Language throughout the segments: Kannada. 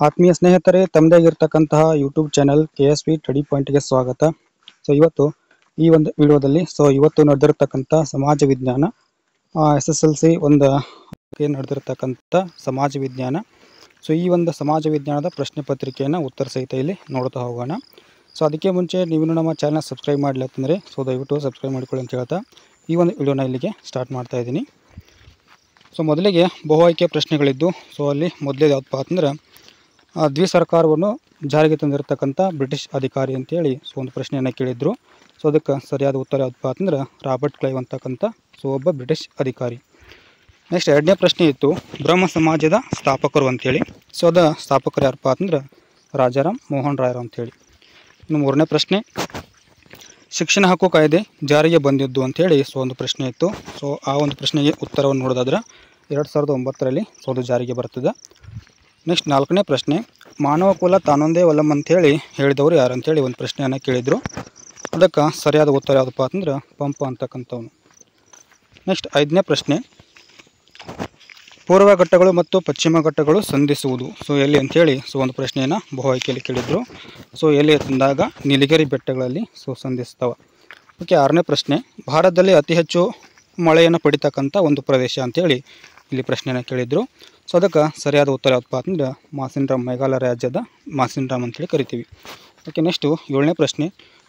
ಆತ್ಮೀಯ ಸ್ನೇಹಿತರೆ, ತಮ್ಮದೇ ಆಗಿರ್ತಕ್ಕಂತಹ ಯೂಟ್ಯೂಬ್ ಚಾನಲ್ KSP ಸ್ಟಡಿ ಪಾಯಿಂಟ್ಗೆ ಸ್ವಾಗತ. ಇವತ್ತು ಈ ಒಂದು ವಿಡಿಯೋದಲ್ಲಿ ಇವತ್ತು ನಡೆದಿರ್ತಕ್ಕಂಥ ಸಮಾಜ ವಿಜ್ಞಾನ SSLC ಒಂದು ನಡೆದಿರ್ತಕ್ಕಂಥ ಸಮಾಜ ವಿಜ್ಞಾನ. ಈ ಒಂದು ಸಮಾಜ ವಿಜ್ಞಾನದ ಪ್ರಶ್ನೆ ಪತ್ರಿಕೆಯನ್ನು ಉತ್ತರ ಸಹಿತ ಇಲ್ಲಿ ನೋಡ್ತಾ ಹೋಗೋಣ. ಅದಕ್ಕೆ ಮುಂಚೆ ನೀವು ನಮ್ಮ ಚಾನಲ್ ಸಬ್ಸ್ಕ್ರೈಬ್ ಮಾಡಲಿಲ್ಲ ಅಂತಂದರೆ ದಯವಿಟ್ಟು ಸಬ್ಸ್ಕ್ರೈಬ್ ಮಾಡಿಕೊಳ್ಳಿ ಅಂತ ಹೇಳ್ತಾ ಈ ಒಂದು ವಿಡಿಯೋನ ಇಲ್ಲಿಗೆ ಸ್ಟಾರ್ಟ್ ಮಾಡ್ತಾ ಇದ್ದೀನಿ. ಮೊದಲಿಗೆ ಬಹು ಆಯ್ಕೆ ಪ್ರಶ್ನೆಗಳಿದ್ದು ಅಲ್ಲಿ ಮೊದಲೇ ಯಾವುದಪ್ಪ ಅಂತಂದ್ರೆ ದ್ವಿ ಸರ್ಕಾರವನ್ನು ಜಾರಿಗೆ ತಂದಿರತಕ್ಕಂಥ ಬ್ರಿಟಿಷ್ ಅಧಿಕಾರಿ ಅಂತೇಳಿ ಒಂದು ಪ್ರಶ್ನೆಯನ್ನು ಕೇಳಿದ್ರು. ಅದಕ್ಕೆ ಸರಿಯಾದ ಉತ್ತರ ಯಾವುದಪ್ಪ ಅಂತಂದ್ರೆ ರಾಬರ್ಟ್ ಕ್ಲೈವ್ ಅಂತಕ್ಕಂಥ ಒಬ್ಬ ಬ್ರಿಟಿಷ್ ಅಧಿಕಾರಿ. ನೆಕ್ಸ್ಟ್ ಎರಡನೇ ಪ್ರಶ್ನೆ ಇತ್ತು ಬ್ರಹ್ಮ ಸಮಾಜದ ಸ್ಥಾಪಕರು ಅಂತೇಳಿ. ಅದ ಸ್ಥಾಪಕರು ಯಾರಪ್ಪ ಅಂತಂದ್ರೆ ರಾಜಾರಾಮ್ ಮೋಹನ್ ರಾಯರು ಅಂತೇಳಿ. ಇನ್ನು ಮೂರನೇ ಪ್ರಶ್ನೆ ಶಿಕ್ಷಣ ಹಕ್ಕು ಕಾಯ್ದೆ ಜಾರಿಗೆ ಬಂದಿದ್ದು ಅಂತೇಳಿ ಒಂದು ಪ್ರಶ್ನೆ ಇತ್ತು. ಆ ಒಂದು ಪ್ರಶ್ನೆಗೆ ಉತ್ತರವನ್ನು ನೋಡೋದಾದ್ರೆ 2009ರಲ್ಲಿ ಅದು ಜಾರಿಗೆ ಬರ್ತದೆ. ನೆಕ್ಸ್ಟ್ ನಾಲ್ಕನೇ ಪ್ರಶ್ನೆ ಮಾನವ ಕುಲ ತಾನೊಂದೇ ಒಲಂ ಅಂಥೇಳಿ ಹೇಳಿದವರು ಯಾರು ಅಂತೇಳಿ ಒಂದು ಪ್ರಶ್ನೆಯನ್ನು ಕೇಳಿದರು. ಅದಕ್ಕೆ ಸರಿಯಾದ ಉತ್ತರ ಯಾವುದಪ್ಪ ಅಂತಂದ್ರೆ ಪಂಪ ಅಂತಕ್ಕಂಥವನು. ನೆಕ್ಸ್ಟ್ ಐದನೇ ಪ್ರಶ್ನೆ ಪೂರ್ವ ಘಟ್ಟಗಳು ಮತ್ತು ಪಶ್ಚಿಮ ಘಟ್ಟಗಳು ಸಂಧಿಸುವುದು ಎಲ್ಲಿ ಅಂಥೇಳಿ ಒಂದು ಪ್ರಶ್ನೆಯನ್ನು ಬಹು ಆಯ್ಕೆಯಲ್ಲಿ ಕೇಳಿದರು. ಎಲ್ಲಿ ತಂದಾಗ ನೀಲಗಿರಿ ಬೆಟ್ಟಗಳಲ್ಲಿ ಸಂಧಿಸ್ತವೆ. ಓಕೆ, ಆರನೇ ಪ್ರಶ್ನೆ ಭಾರತದಲ್ಲಿ ಅತಿ ಹೆಚ್ಚು ಮಳೆಯನ್ನು ಪಡಿತಕ್ಕಂಥ ಒಂದು ಪ್ರದೇಶ ಅಂತೇಳಿ ಇಲ್ಲಿ ಪ್ರಶ್ನೆಯನ್ನು ಕೇಳಿದರು. ಅದಕ್ಕೆ ಸರಿಯಾದ ಉತ್ತರ ಯಾವುದಪ್ಪ ಅಂತಂದ್ರೆ ಮಾಸಿನ್ರಾಮ್, ಮೇಘಾಲಯ ರಾಜ್ಯದ ಮಾಸಿನ್ರಾಮ್ ಅಂತೇಳಿ ಕರಿತೀವಿ. ಓಕೆ, ನೆಕ್ಸ್ಟು ಏಳನೇ ಪ್ರಶ್ನೆ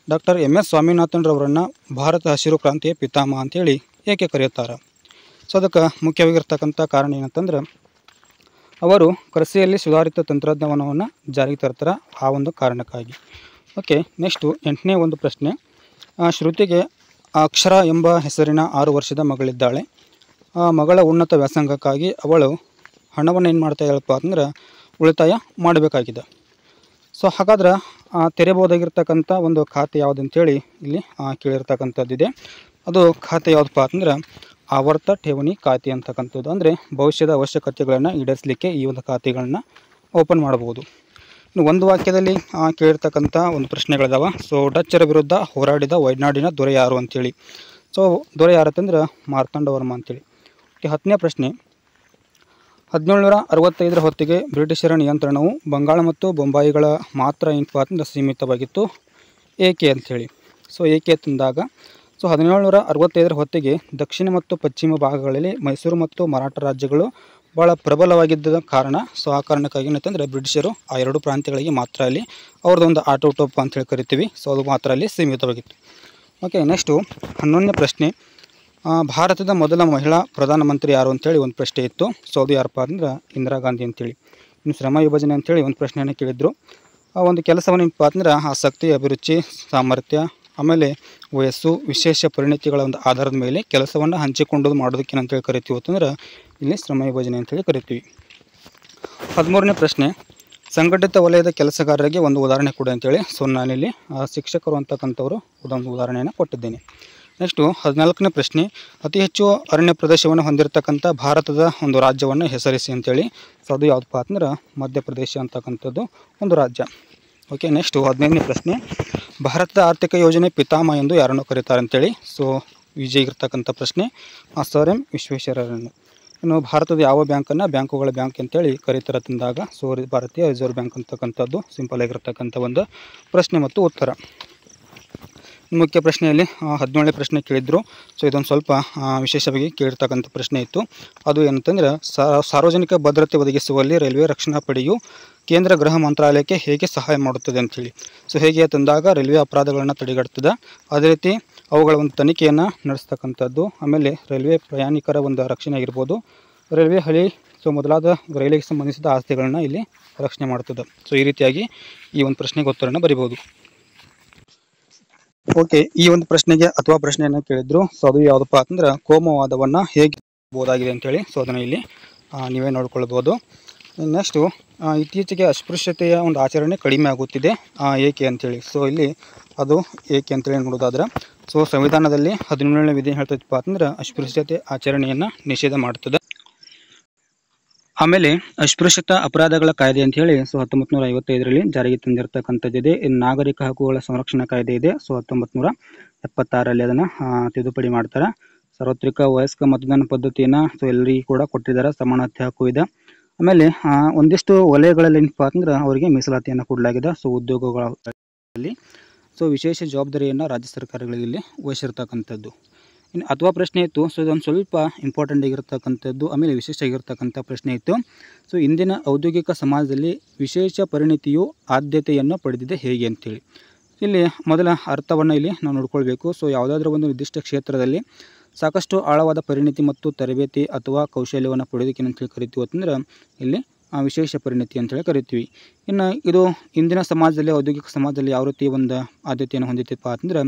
ಡಾಕ್ಟರ್ MS ಸ್ವಾಮಿನಾಥನ್ರವರನ್ನು ಭಾರತ ಹಸಿರು ಕ್ರಾಂತಿಯ ಪಿತಾಮಹ ಅಂತೇಳಿ ಏಕೆ ಕರೆಯುತ್ತಾರೆ? ಅದಕ್ಕೆ ಮುಖ್ಯವಾಗಿರ್ತಕ್ಕಂಥ ಕಾರಣ ಏನಂತಂದ್ರೆ ಅವರು ಕೃಷಿಯಲ್ಲಿ ಸುಧಾರಿತ ತಂತ್ರಜ್ಞಾನವನ್ನು ಜಾರಿಗೆ ತರ್ತಾರೆ, ಆ ಒಂದು ಕಾರಣಕ್ಕಾಗಿ. ಓಕೆ, ನೆಕ್ಸ್ಟು ಎಂಟನೇ ಒಂದು ಪ್ರಶ್ನೆ ಶ್ರುತಿಗೆ ಅಕ್ಷರ ಎಂಬ ಹೆಸರಿನ 6 ವರ್ಷದ ಮಗಳಿದ್ದಾಳೆ. ಮಗಳ ಉನ್ನತ ವ್ಯಾಸಂಗಕ್ಕಾಗಿ ಅವಳು ಹಣವನ್ನು ಏನು ಮಾಡ್ತಾ ಇದ್ದಾಳಪ್ಪ ಅಂದ್ರೆ ಉಳಿತಾಯ ಮಾಡಬೇಕಾಗಿದೆ. ಹಾಗಾದ್ರೆ ತೆರೆಯಬಹುದಾಗಿರ್ತಕ್ಕಂಥ ಒಂದು ಖಾತೆ ಯಾವುದು ಅಂತೇಳಿ ಇಲ್ಲಿ ಕೇಳಿರ್ತಕ್ಕಂಥದ್ದಿದೆ. ಅದು ಖಾತೆ ಯಾವುದಪ್ಪ ಅಂತಂದ್ರೆ ಆವರ್ತ ಠೇವಣಿ ಖಾತೆ ಅಂತಕ್ಕಂಥದ್ದು. ಅಂದರೆ ಭವಿಷ್ಯದ ಅವಶ್ಯಕತೆಗಳನ್ನು ಈಡೇರಿಸಲಿಕ್ಕೆ ಈ ಒಂದು ಖಾತೆಗಳನ್ನು ಓಪನ್ ಮಾಡಬಹುದು. ಇನ್ನು ಒಂದು ವಾಕ್ಯದಲ್ಲಿ ಕೇಳಿರ್ತಕ್ಕಂಥ ಒಂದು ಪ್ರಶ್ನೆಗಳಿದಾವೆ. ಡಚ್ಚರ ವಿರುದ್ಧ ಹೋರಾಡಿದ ವೈನಾಡಿನ ದೊರೆ ಯಾರು ಅಂತೇಳಿ. ದೊರೆ ಯಾರು ಅಂತಂದ್ರೆ ಮಾರ್ತಾಂಡವರ್ಮ ಅಂತೇಳಿ. 10ನೇ ಪ್ರಶ್ನೆ 1765ರ ಹೊತ್ತಿಗೆ ಬ್ರಿಟಿಷರ ನಿಯಂತ್ರಣವು ಬಂಗಾಳ ಮತ್ತು ಬೊಂಬಾಯಿಗಳ ಮಾತ್ರ ಏನಪ್ಪ ಅಂತಂದ್ರೆ ಸೀಮಿತವಾಗಿತ್ತು, ಏಕೆ ಅಂಥೇಳಿ. ಏಕೆ ತಂದಾಗ 1765ರ ಹೊತ್ತಿಗೆ ದಕ್ಷಿಣ ಮತ್ತು ಪಶ್ಚಿಮ ಭಾಗಗಳಲ್ಲಿ ಮೈಸೂರು ಮತ್ತು ಮರಾಠ ರಾಜ್ಯಗಳು ಭಾಳ ಪ್ರಬಲವಾಗಿದ್ದ ಕಾರಣ ಆ ಕಾರಣಕ್ಕಾಗಿ ಏನಂತಂದರೆ ಬ್ರಿಟಿಷರು ಆ ಎರಡು ಪ್ರಾಂತ್ಯಗಳಿಗೆ ಮಾತ್ರ ಅಲ್ಲಿ ಅವ್ರದ್ದೊಂದು ಆಟೋಟೋಪ್ ಅಂತೇಳಿ ಕರಿತೀವಿ. ಅದು ಮಾತ್ರ ಅಲ್ಲಿ ಸೀಮಿತವಾಗಿತ್ತು. ಓಕೆ, ನೆಕ್ಸ್ಟು 11ನೇ ಪ್ರಶ್ನೆ ಭಾರತದ ಮೊದಲ ಮಹಿಳಾ ಪ್ರಧಾನಮಂತ್ರಿ ಯಾರು ಅಂತೇಳಿ ಒಂದು ಪ್ರಶ್ನೆ ಇತ್ತು. ಅದು ಯಾರಪ್ಪ ಅಂದ್ರೆ ಇಂದಿರಾ ಗಾಂಧಿ ಅಂತೇಳಿ. ಇನ್ನು ಶ್ರಮ ವಿಭಜನೆ ಅಂತೇಳಿ ಒಂದು ಪ್ರಶ್ನೆಯನ್ನು ಕೇಳಿದ್ರು. ಆ ಒಂದು ಕೆಲಸವನ್ನು ಏನಪ್ಪ ಅಂದ್ರೆ ಆಸಕ್ತಿ, ಅಭಿರುಚಿ, ಸಾಮರ್ಥ್ಯ, ಆಮೇಲೆ ವಯಸ್ಸು, ವಿಶೇಷ ಪರಿಣಿತಿಗಳ ಒಂದು ಆಧಾರದ ಮೇಲೆ ಕೆಲಸವನ್ನು ಹಂಚಿಕೊಂಡು ಮಾಡೋದಕ್ಕೆ ಏನಂತೇಳಿ ಕರಿತೀವಿ ಅಂತಂದ್ರೆ ಇಲ್ಲಿ ಶ್ರಮ ವಿಭಜನೆ ಅಂತೇಳಿ ಕರಿತೀವಿ. 13ನೇ ಪ್ರಶ್ನೆ ಸಂಘಟಿತ ವಲಯದ ಕೆಲಸಗಾರರಿಗೆ ಒಂದು ಉದಾಹರಣೆ ಕೊಡಿ ಅಂತೇಳಿ. ನಾನಿಲ್ಲಿ ಶಿಕ್ಷಕರು ಅಂತಕ್ಕಂಥವ್ರು ಒಂದು ಉದಾಹರಣೆಯನ್ನು ಕೊಟ್ಟಿದ್ದೇನೆ. ನೆಕ್ಸ್ಟು 14ನೇ ಪ್ರಶ್ನೆ ಅತಿ ಹೆಚ್ಚು ಅರಣ್ಯ ಪ್ರದೇಶವನ್ನು ಹೊಂದಿರತಕ್ಕಂಥ ಭಾರತದ ಒಂದು ರಾಜ್ಯವನ್ನು ಹೆಸರಿಸಿ ಅಂತೇಳಿ. ಅದು ಯಾವುದಪ್ಪ ಅಂದ್ರೆ ಮಧ್ಯಪ್ರದೇಶ ಅಂತಕ್ಕಂಥದ್ದು ಒಂದು ರಾಜ್ಯ. ಓಕೆ, ನೆಕ್ಸ್ಟು 15ನೇ ಪ್ರಶ್ನೆ ಭಾರತದ ಆರ್ಥಿಕ ಯೋಜನೆ ಪಿತಾಮಹ ಎಂದು ಯಾರನ್ನು ಕರೀತಾರೆ ಅಂತೇಳಿ. ಈಜಿ ಇರ್ತಕ್ಕಂಥ ಪ್ರಶ್ನೆ ಸರ್ ಎಂ ವಿಶ್ವೇಶ್ವರಯ್ಯನನ್ನು. ಇನ್ನು ಭಾರತದ ಯಾವ ಬ್ಯಾಂಕನ್ನು ಬ್ಯಾಂಕುಗಳ ಬ್ಯಾಂಕ್ ಅಂತೇಳಿ ಕರೀತಾರೆ ತಂದಾಗ ಭಾರತೀಯ ರಿಸರ್ವ್ ಬ್ಯಾಂಕ್ ಅಂತಕ್ಕಂಥದ್ದು ಸಿಂಪಲ್ ಆಗಿರ್ತಕ್ಕಂಥ ಒಂದು ಪ್ರಶ್ನೆ ಮತ್ತು ಉತ್ತರ. ಮುಖ್ಯ ಪ್ರಶ್ನೆಯಲ್ಲಿ 17ನೇ ಪ್ರಶ್ನೆ ಕೇಳಿದ್ರು. ಇದೊಂದು ಸ್ವಲ್ಪ ವಿಶೇಷವಾಗಿ ಕೇಳಿರ್ತಕ್ಕಂಥ ಪ್ರಶ್ನೆ ಇತ್ತು. ಅದು ಏನಂತಂದ್ರೆ ಸಾರ್ವಜನಿಕ ಭದ್ರತೆ ಒದಗಿಸುವಲ್ಲಿ ರೈಲ್ವೆ ರಕ್ಷಣಾ ಪಡೆಯು ಕೇಂದ್ರ ಗೃಹ ಮಂತ್ರಾಲಯಕ್ಕೆ ಹೇಗೆ ಸಹಾಯ ಮಾಡುತ್ತದೆ ಅಂಥೇಳಿ. ಹೇಗೆ ತಂದಾಗ ರೈಲ್ವೆ ಅಪರಾಧಗಳನ್ನು ತಡೆಗಟ್ತದೆ, ಅದೇ ರೀತಿ ಅವುಗಳ ಒಂದು ತನಿಖೆಯನ್ನು ನಡೆಸ್ತಕ್ಕಂಥದ್ದು, ಆಮೇಲೆ ರೈಲ್ವೆ ಪ್ರಯಾಣಿಕರ ಒಂದು ರಕ್ಷಣೆ ಆಗಿರ್ಬೋದು, ರೈಲ್ವೆ ಹಳಿ ಮೊದಲಾದ ರೈಲಿಗೆ ಸಂಬಂಧಿಸಿದ ಆಸ್ತಿಗಳನ್ನ ಇಲ್ಲಿ ರಕ್ಷಣೆ ಮಾಡ್ತದೆ. ಈ ರೀತಿಯಾಗಿ ಈ ಒಂದು ಪ್ರಶ್ನೆಗೆ ಉತ್ತರವನ್ನು ಬರಿಬೋದು. ಓಕೆ, ಈ ಒಂದು ಪ್ರಶ್ನೆಗೆ ಅಥವಾ ಪ್ರಶ್ನೆಯನ್ನು ಕೇಳಿದ್ರು. ಅದು ಯಾವುದಪ್ಪ ಅಂತಂದ್ರೆ ಕೋಮುವಾದವನ್ನು ಹೇಗೆ ಬಹುದಾಗಿದೆ ಅಂತೇಳಿ. ಅದನ್ನು ಇಲ್ಲಿ ನೀವೇ ನೋಡ್ಕೊಳ್ಬೋದು. ನೆಕ್ಸ್ಟು ಇತ್ತೀಚೆಗೆ ಅಸ್ಪೃಶ್ಯತೆಯ ಒಂದು ಆಚರಣೆ ಕಡಿಮೆ ಆಗುತ್ತಿದೆ, ಏಕೆ ಅಂತೇಳಿ. ಇಲ್ಲಿ ಅದು ಏಕೆ ಅಂತೇಳಿ ನೋಡೋದಾದ್ರೆ ಸಂವಿಧಾನದಲ್ಲಿ 17ನೇ ವಿಧಿ ಹೇಳ್ತೈತಪ್ಪ ಅಂತಂದ್ರೆ ಅಸ್ಪೃಶ್ಯತೆ ಆಚರಣೆಯನ್ನು ನಿಷೇಧ ಮಾಡ್ತದೆ. ಆಮೇಲೆ ಅಸ್ಪೃಶ್ಯತಾ ಅಪರಾಧಗಳ ಕಾಯ್ದೆ ಅಂತ ಹೇಳಿ 1955ರಲ್ಲಿ ಜಾರಿಗೆ ತಂದಿರತಕ್ಕಂಥದ್ದಿದೆ. ಇನ್ನು ನಾಗರಿಕ ಹಕ್ಕುಗಳ ಸಂರಕ್ಷಣಾ ಕಾಯ್ದೆ ಇದೆ. 1976ರಲ್ಲಿ ಅದನ್ನು ತಿದ್ದುಪಡಿ ಮಾಡ್ತಾರೆ. ಸಾರ್ವತ್ರಿಕ ವಯಸ್ಕ ಮತದಾನ ಪದ್ಧತಿಯನ್ನು ಎಲ್ಲರಿಗೂ ಕೂಡ ಕೊಟ್ಟಿದ್ದಾರೆ. ಸಮಾನತೆ ಹಕ್ಕು ಇದೆ. ಆಮೇಲೆ ಒಂದಿಷ್ಟು ವಲಯಗಳಲ್ಲಿ ಏನಪ್ಪ ಅಂದ್ರೆ ಅವರಿಗೆ ಮೀಸಲಾತಿಯನ್ನು ಕೊಡಲಾಗಿದೆ. ಸೊ ಉದ್ಯೋಗಗಳಲ್ಲಿ ಸೊ ವಿಶೇಷ ಜವಾಬ್ದಾರಿಯನ್ನು ರಾಜ್ಯ ಸರ್ಕಾರಗಳಿಗೆ ಇಲ್ಲಿ ವಹಿಸಿರ್ತಕ್ಕಂಥದ್ದು. ಇನ್ನು ಅಥವಾ ಪ್ರಶ್ನೆ ಇತ್ತು. ಸೊ ಇದೊಂದು ಸ್ವಲ್ಪ ಇಂಪಾರ್ಟೆಂಟ್ ಆಗಿರ್ತಕ್ಕಂಥದ್ದು, ಆಮೇಲೆ ವಿಶೇಷ ಆಗಿರ್ತಕ್ಕಂಥ ಪ್ರಶ್ನೆ ಇತ್ತು. ಸೊ ಇಂದಿನ ಔದ್ಯೋಗಿಕ ಸಮಾಜದಲ್ಲಿ ವಿಶೇಷ ಪರಿಣಿತಿಯು ಆದ್ಯತೆಯನ್ನು ಪಡೆದಿದೆ ಹೇಗೆ ಅಂತೇಳಿ. ಇಲ್ಲಿ ಮೊದಲ ಅರ್ಥವನ್ನು ಇಲ್ಲಿ ನಾವು ನೋಡ್ಕೊಳ್ಬೇಕು. ಸೊ ಯಾವುದಾದ್ರೂ ಒಂದು ನಿರ್ದಿಷ್ಟ ಕ್ಷೇತ್ರದಲ್ಲಿ ಸಾಕಷ್ಟು ಆಳವಾದ ಪರಿಣಿತಿ ಮತ್ತು ತರಬೇತಿ ಅಥವಾ ಕೌಶಲ್ಯವನ್ನು ಪಡೆಯೋದಕ್ಕೆ ಏನಂತೇಳಿ ಕರಿತೀವಿ ಅಂತಂದ್ರೆ ಇಲ್ಲಿ ವಿಶೇಷ ಪರಿಣಿತಿ ಅಂತೇಳಿ ಕರಿತೀವಿ. ಇನ್ನು ಇದು ಇಂದಿನ ಸಮಾಜದಲ್ಲಿ, ಔದ್ಯೋಗಿಕ ಸಮಾಜದಲ್ಲಿ ಯಾವ ರೀತಿ ಒಂದು ಆದ್ಯತೆಯನ್ನು ಹೊಂದಿತ್ತಪ್ಪ ಅಂತಂದ್ರೆ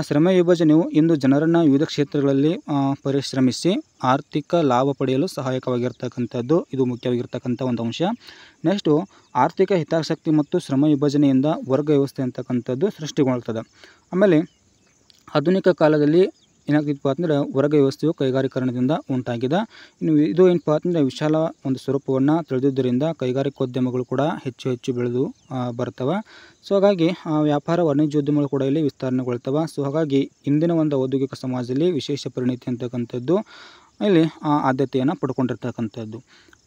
ಶ್ರಮ ವಿಭಜನೆಯು ಇಂದು ಜನರನ್ನು ವಿವಿಧ ಕ್ಷೇತ್ರಗಳಲ್ಲಿ ಪರಿಶ್ರಮಿಸಿ ಆರ್ಥಿಕ ಲಾಭ ಪಡೆಯಲು ಸಹಾಯಕವಾಗಿರ್ತಕ್ಕಂಥದ್ದು. ಇದು ಮುಖ್ಯವಾಗಿರ್ತಕ್ಕಂಥ ಒಂದು ಅಂಶ. ನೆಕ್ಸ್ಟು ಆರ್ಥಿಕ ಹಿತಾಸಕ್ತಿ ಮತ್ತು ಶ್ರಮ ವಿಭಜನೆಯಿಂದ ವರ್ಗ ವ್ಯವಸ್ಥೆ ಅಂತಕ್ಕಂಥದ್ದು ಸೃಷ್ಟಿಗೊಳ್ತದೆ. ಆಮೇಲೆ ಆಧುನಿಕ ಕಾಲದಲ್ಲಿ ಏನಾಗ್ತಿತ್ತು ಅಂತಂದರೆ ವರ್ಗ ವ್ಯವಸ್ಥೆಯು ಕೈಗಾರೀಕರಣದಿಂದ ಉಂಟಾಗಿದೆ. ಇನ್ನು ಇದು ಏನಪ್ಪ ಅಂತಂದರೆ ವಿಶಾಲ ಒಂದು ಸ್ವರೂಪವನ್ನು ತಿಳಿದಿದ್ದರಿಂದ ಕೈಗಾರಿಕೋದ್ಯಮಗಳು ಕೂಡ ಹೆಚ್ಚು ಹೆಚ್ಚು ಬೆಳೆದು ಬರ್ತವೆ. ಸೊ ಹಾಗಾಗಿ ವ್ಯಾಪಾರ ವಾಣಿಜ್ಯೋದ್ಯಮಗಳು ಕೂಡ ಇಲ್ಲಿ ವಿಸ್ತರಣೆಗೊಳ್ತವೆ. ಸೊ ಹಾಗಾಗಿ ಇಂದಿನ ಒಂದು ಔದ್ಯೋಗಿಕ ಸಮಾಜದಲ್ಲಿ ವಿಶೇಷ ಪರಿಣಿತಿ ಅಂತಕ್ಕಂಥದ್ದು ಇಲ್ಲಿ ಆದ್ಯತೆಯನ್ನು ಪಡ್ಕೊಂಡಿರ್ತಕ್ಕಂಥದ್ದು.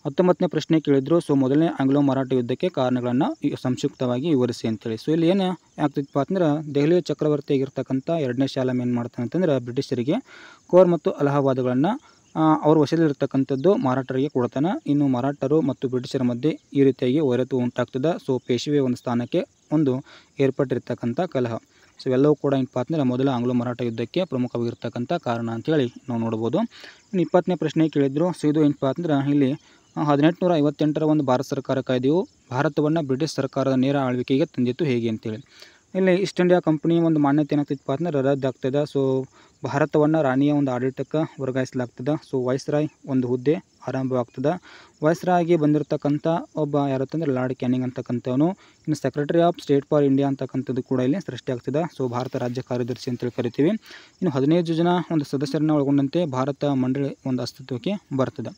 19ನೇ ಪ್ರಶ್ನೆ ಕೇಳಿದ್ರು. ಸೊ ಮೊದಲನೇ ಆಂಗ್ಲೋ ಮರಾಠ ಯುದ್ಧಕ್ಕೆ ಕಾರಣಗಳನ್ನು ಸಂಕ್ಷಿಪ್ತವಾಗಿ ವಿವರಿಸಿ ಅಂತೇಳಿ. ಸೊ ಇಲ್ಲಿ ಏನು ಆಗ್ತಿತ್ತಪ್ಪ ಅಂತಂದ್ರೆ ದೆಹಲಿಯ ಚಕ್ರವರ್ತಿ ಆಗಿರ್ತಕ್ಕಂಥ 2ನೇ ಶಾಲಂ ಏನು ಮಾಡ್ತಾನೆ ಅಂತಂದ್ರೆ ಬ್ರಿಟಿಷರಿಗೆ ಕೋರ್ ಮತ್ತು ಅಲಹಾಬಾದ್ಗಳನ್ನು ಅವ್ರ ವಶದಲ್ಲಿರ್ತಕ್ಕಂಥದ್ದು ಮರಾಠರಿಗೆ ಕೊಡ್ತಾನೆ. ಇನ್ನು ಮರಾಠರು ಮತ್ತು ಬ್ರಿಟಿಷರ ಮಧ್ಯೆ ಈ ರೀತಿಯಾಗಿ ವೈರತ್ವ ಉಂಟಾಗ್ತದೆ. ಸೊ ಪೇಶ್ವೆ ಒಂದು ಸ್ಥಾನಕ್ಕೆ ಒಂದು ಏರ್ಪಟ್ಟಿರ್ತಕ್ಕಂಥ ಕಲಹ. ಸೊ ಇವೆಲ್ಲವೂ ಕೂಡ ಏನಪ್ಪ ಅಂತಂದರೆ ಮೊದಲ ಆಂಗ್ಲೋ ಮರಾಠ ಯುದ್ಧಕ್ಕೆ ಪ್ರಮುಖವಾಗಿರ್ತಕ್ಕಂಥ ಕಾರಣ ಅಂತೇಳಿ ನಾವು ನೋಡ್ಬೋದು. ಇನ್ನು 20ನೇ ಪ್ರಶ್ನೆ ಕೇಳಿದ್ರು. ಸೊ ಇದು ಏನಪ್ಪ ಅಂತಂದ್ರೆ ಇಲ್ಲಿ 1858ರ ಒಂದು ಭಾರತ ಸರ್ಕಾರ ಕಾಯ್ದೆಯು ಭಾರತವನ್ನು ಬ್ರಿಟಿಷ್ ಸರ್ಕಾರದ ನೇರ ಆಳ್ವಿಕೆಗೆ ತಂದಿತ್ತು ಹೇಗೆ ಅಂತೇಳಿ. ಇಲ್ಲಿ ಈಸ್ಟ್ ಇಂಡಿಯಾ ಕಂಪನಿ ಒಂದು ಮಾನ್ಯತೆ ಏನಾಗ್ತಿತ್ತು ಅಂತಂದ್ರೆ ರದ್ದಾಗ್ತದೆ. ಸೊ ಭಾರತವನ್ನು ರಾಣಿಯ ಒಂದು ಆಡಳಿತಕ್ಕೆ ವರ್ಗಾಯಿಸಲಾಗ್ತದೆ. ಸೊ ವಾಯ್ಸ್ರಾಯ್ ಒಂದು ಹುದ್ದೆ ಆರಂಭವಾಗ್ತದೆ. ವಾಯ್ಸ್ರಾಯ್ಗೆ ಬಂದಿರತಕ್ಕಂಥ ಒಬ್ಬ ಯಾರತ್ತಂದ್ರೆ ಲಾರ್ಡ್ ಕ್ಯಾನಿಂಗ್ ಅಂತಕ್ಕಂಥವನು. ಇನ್ನು secretary of state for India ಅಂತಕ್ಕಂಥದ್ದು ಕೂಡ ಇಲ್ಲಿ ಸೃಷ್ಟಿಯಾಗ್ತದೆ. ಸೊ ಭಾರತ ರಾಜ್ಯ ಕಾರ್ಯದರ್ಶಿ ಅಂತೇಳಿ ಕರಿತೀವಿ. ಇನ್ನು 15 ಜನ ಒಂದು ಸದಸ್ಯರನ್ನ ಒಳಗೊಂಡಂತೆ ಭಾರತ ಮಂಡಳಿ ಒಂದು ಅಸ್ತಿತ್ವಕ್ಕೆ ಬರ್ತದೆ.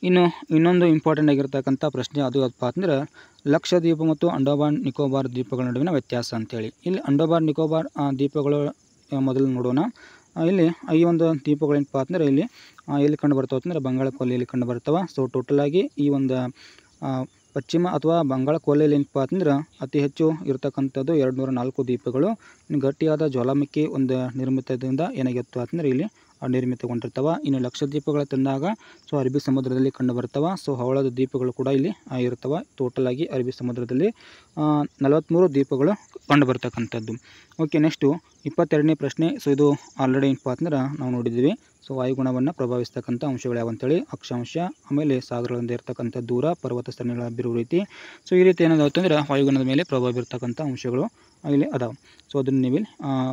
ಇನ್ನು ಇನ್ನೊಂದು ಇಂಪಾರ್ಟೆಂಟ್ ಆಗಿರ್ತಕ್ಕಂಥ ಪ್ರಶ್ನೆ ಅದು ಯಾವಪ್ಪ ಅಂದರೆ ಲಕ್ಷದ್ವೀಪ ಮತ್ತು ಅಂಡಮಾನ್ ನಿಕೋಬಾರ್ ದ್ವೀಪಗಳ ನಡುವಿನ ವ್ಯತ್ಯಾಸ ಅಂತೇಳಿ. ಇಲ್ಲಿ ಅಂಡಮಾನ್ ನಿಕೋಬಾರ್ ದ್ವೀಪಗಳು ಮೊದಲು ನೋಡೋಣ. ಇಲ್ಲಿ ಈ ಒಂದು ದ್ವೀಪಗಳೇನಪ್ಪ ಅಂತಂದರೆ ಇಲ್ಲಿ ಎಲ್ಲಿ ಕಂಡು ಬರ್ತಾವೆ ಅಂತಂದರೆ ಬಂಗಾಳ ಕೊಲ್ಲಿಯಲ್ಲಿ ಕಂಡು ಬರ್ತವೆ. ಸೊ ಟೋಟಲಾಗಿ ಈ ಒಂದು ಪಶ್ಚಿಮ ಅಥವಾ ಬಂಗಾಳ ಕೊಲ್ಲಿಯಲ್ಲಿ ಏನಪ್ಪ ಅಂತಂದ್ರೆ ಅತಿ ಹೆಚ್ಚು ಇರತಕ್ಕಂಥದ್ದು 204 ದ್ವೀಪಗಳು. ಇನ್ನು ಗಟ್ಟಿಯಾದ ಜ್ವಾಲಾಮುಖಿ ಒಂದು ನಿರ್ಮಿತದಿಂದ ಏನಾಗಿತ್ತು ಅಂತಂದರೆ ಇಲ್ಲಿ ನಿರ್ಮಿತಗೊಂಡಿರ್ತವೆ. ಇನ್ನು ಲಕ್ಷದ್ವೀಪಗಳ ತಂದಾಗ ಸೊ ಅರಬ್ಬಿ ಸಮುದ್ರದಲ್ಲಿ ಕಂಡು ಬರ್ತವೆ. ಸೊ ಹವಳದ ದ್ವೀಪಗಳು ಕೂಡ ಇಲ್ಲಿ ಇರ್ತವೆ. ಟೋಟಲಾಗಿ ಅರಬ್ಬಿ ಸಮುದ್ರದಲ್ಲಿ 43 ದ್ವೀಪಗಳು ಕಂಡು ಬರ್ತಕ್ಕಂಥದ್ದು. ಓಕೆ, ನೆಕ್ಸ್ಟು 22ನೇ ಪ್ರಶ್ನೆ. ಸೊ ಇದು ಆಲ್ರೆಡಿ ಏನಪ್ಪ ಅಂತಂದ್ರೆ ನಾವು ನೋಡಿದ್ದೀವಿ. ಸೊ ವಾಯುಗುಣವನ್ನು ಪ್ರಭಾವಿಸ್ತಕ್ಕಂಥ ಅಂಶಗಳು ಯಾವಂತೇಳಿ ಅಕ್ಷಾಂಶ, ಆಮೇಲೆ ಸಾಗರಗಳಿಂದ ಇರ್ತಕ್ಕಂಥ ದೂರ, ಪರ್ವತ ಸರಣಿಗಳ ಬಿರುವ ರೀತಿ. ಸೊ ಈ ರೀತಿ ಏನಾಗುತ್ತೆ ವಾಯುಗುಣದ ಮೇಲೆ ಪ್ರಭಾವ ಬೀರ್ತಕ್ಕಂಥ ಅಂಶಗಳು ಇಲ್ಲಿ ಅದಾವೆ. ಸೊ ಅದನ್ನು ನೀವು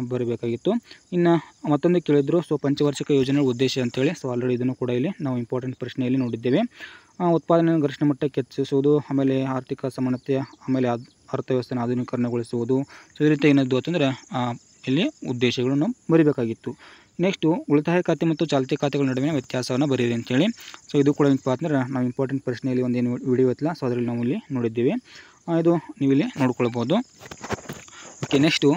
ಬರೀಬೇಕಾಗಿತ್ತು. ಇನ್ನು ಮತ್ತೊಂದು ಕೇಳಿದ್ರು. ಸೊ ಪಂಚವಾರ್ಷಿಕ ಯೋಜನೆ ಉದ್ದೇಶ ಅಂತೇಳಿ. ಸೊ ಆಲ್ರೆಡಿ ಇದನ್ನು ಕೂಡ ಇಲ್ಲಿ ನಾವು ಇಂಪಾರ್ಟೆಂಟ್ ಪ್ರಶ್ನೆಯಲ್ಲಿ ನೋಡಿದ್ದೇವೆ. ಉತ್ಪಾದನೆಯನ್ನು ಗರಿಷ್ಠ ಮಟ್ಟಕ್ಕೆ ಹೆಚ್ಚಿಸುವುದು, ಆಮೇಲೆ ಆರ್ಥಿಕ ಸಮಾನತೆ, ಆಮೇಲೆ ಅರ್ಥವ್ಯವಸ್ಥೆಯನ್ನು ಆಧುನೀಕರಣಗೊಳಿಸುವುದು. ಸೊ ಈ ರೀತಿ ಏನಾದ್ದು ಅಂತಂದರೆ ಇಲ್ಲಿ ಉದ್ದೇಶಗಳನ್ನು ಬರೀಬೇಕಾಗಿತ್ತು. ನೆಕ್ಸ್ಟು ಉಳಿತಾಯ ಖಾತೆ ಮತ್ತು ಚಾಲ್ತಿ ಖಾತೆಗಳ ನಡುವಿನ ವ್ಯತ್ಯಾಸವನ್ನು ಬರೀರಿ ಅಂತೇಳಿ. ಸೊ ಇದು ಕೂಡ ಏನಪ್ಪ ಅಂತಂದ್ರೆ ನಾವು ಇಂಪಾರ್ಟೆಂಟ್ ಪ್ರಶ್ನೆಯಲ್ಲಿ ಒಂದೇನು ವಿಡಿಯೋ ಇತ್ತಲ್ಲ, ಸೊ ಅದರಲ್ಲಿ ನಾವು ಇಲ್ಲಿ ನೋಡಿದ್ದೀವಿ. ಇದು ನೀವು ಇಲ್ಲಿ ನೋಡ್ಕೊಳ್ಬೋದು. ಓಕೆ, ನೆಕ್ಸ್ಟು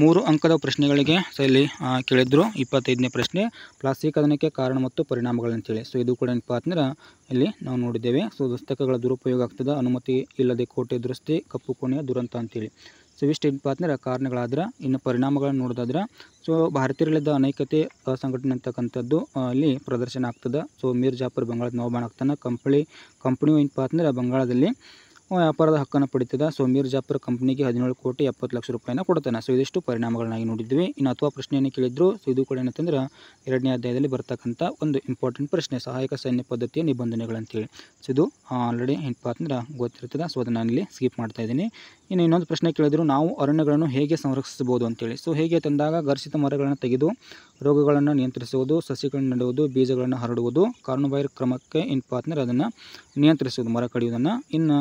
3 ಅಂಕದ ಪ್ರಶ್ನೆಗಳಿಗೆ ಸೊ ಇಲ್ಲಿ ಕೇಳಿದ್ರು. 25ನೇ ಪ್ರಶ್ನೆ ಪ್ಲಾಸ್ಟಿಕ್ ಕದನಕ್ಕೆ ಕಾರಣ ಮತ್ತು ಪರಿಣಾಮಗಳಂತೇಳಿ. ಸೊ ಇದು ಕೂಡ ಏನಪ್ಪ ಅಂತಂದ್ರೆ ಇಲ್ಲಿ ನಾವು ನೋಡಿದ್ದೇವೆ. ಸೊ ಪುಸ್ತಕಗಳ ದುರುಪಯೋಗ ಆಗ್ತದೆ, ಅನುಮತಿ ಇಲ್ಲದೆ ಕೋಟೆ ದುರಸ್ತಿ, ಕಪ್ಪು ಕೋಣೆಯ ದುರಂತ ಅಂತೇಳಿ. ಸೊ ಇಷ್ಟು ಏನಪ್ಪ ಅಂತಂದ್ರೆ ಕಾರಣಗಳಾದ್ರೆ. ಇನ್ನು ಪರಿಣಾಮಗಳನ್ನು ನೋಡೋದಾದ್ರೆ ಸೊ ಭಾರತೀಯರಲ್ಲಿದ್ದ ಅನೈಕ್ಯತೆ, ಅಸಂಘಟನೆ ಅಂತಕ್ಕಂಥದ್ದು ಇಲ್ಲಿ ಪ್ರದರ್ಶನ ಆಗ್ತದೆ. ಸೊ ಮೀರ್ ಜಾಫರ್ ಬಂಗಾಳದ ನವಾಬ್ ಆಗ್ತಾನೆ. ಕಂಪನಿಯು ಏನಪ್ಪ ಅಂತಂದ್ರೆ ಬಂಗಾಳದಲ್ಲಿ ವ್ಯಾಪಾರದ ಹಕ್ಕನ್ನು ಪಡಿತದೆ. ಸೊ ಮೀರ್ ಜಾಫರ್ ಕಂಪ್ನಿಗೆ 17 ಕೋಟಿ 70 ಲಕ್ಷ ರೂಪಾಯಿನ ಕೊಡ್ತಾನೆ. ಸೊ ಇದಿಷ್ಟು ಪರಿಣಾಮಗಳನ್ನಾಗಿ ನೋಡಿದ್ವಿ. ಇನ್ನು ಅಥವಾ ಪ್ರಶ್ನೆಯನ್ನು ಕೇಳಿದ್ರು. ಸೊ ಇದು ಕೂಡ ಏನಂತಂದ್ರೆ 2ನೇ ಅಧ್ಯಾಯದಲ್ಲಿ ಬರ್ತಕ್ಕಂಥ ಒಂದು ಇಂಪಾರ್ಟೆಂಟ್ ಪ್ರಶ್ನೆ, ಸಹಾಯಕ ಸೈನ್ಯ ಪದ್ಧತಿಯ ನಿಬಂಧನೆಗಳಂತೇಳಿ. ಸೊ ಇದು ಆಲ್ರೆಡಿ ಏನಪ್ಪ ಅಂತಂದ್ರೆ ಗೊತ್ತಿರ್ತದೆ. ಸೊ ಅದನ್ನು ನಾನಿಲ್ಲಿ ಸ್ಕಿಪ್ ಮಾಡ್ತಾ ಇದ್ದೀನಿ. ಇನ್ನು ಇನ್ನೊಂದು ಪ್ರಶ್ನೆ ಕೇಳಿದ್ರು, ನಾವು ಅರಣ್ಯಗಳನ್ನು ಹೇಗೆ ಸಂರಕ್ಷಿಸಬಹುದು ಅಂತೇಳಿ. ಸೊ ಹೇಗೆ ತಂದಾಗ ಘರ್ಷಿತ ಮರಗಳನ್ನು ತೆಗೆದು ರೋಗಗಳನ್ನು ನಿಯಂತ್ರಿಸುವುದು, ಸಸಿಗಳನ್ನು ನೆಡುವುದು, ಬೀಜಗಳನ್ನು ಹರಡುವುದು, ಕಾನೂನುಬಾಹಿರ ಕ್ರಮಕ್ಕೆ ಏನಪ್ಪ ಅಂತಂದ್ರೆ ಅದನ್ನು ನಿಯಂತ್ರಿಸುವುದು, ಮರ ಕಡಿಯುವುದನ್ನು. ಇನ್ನು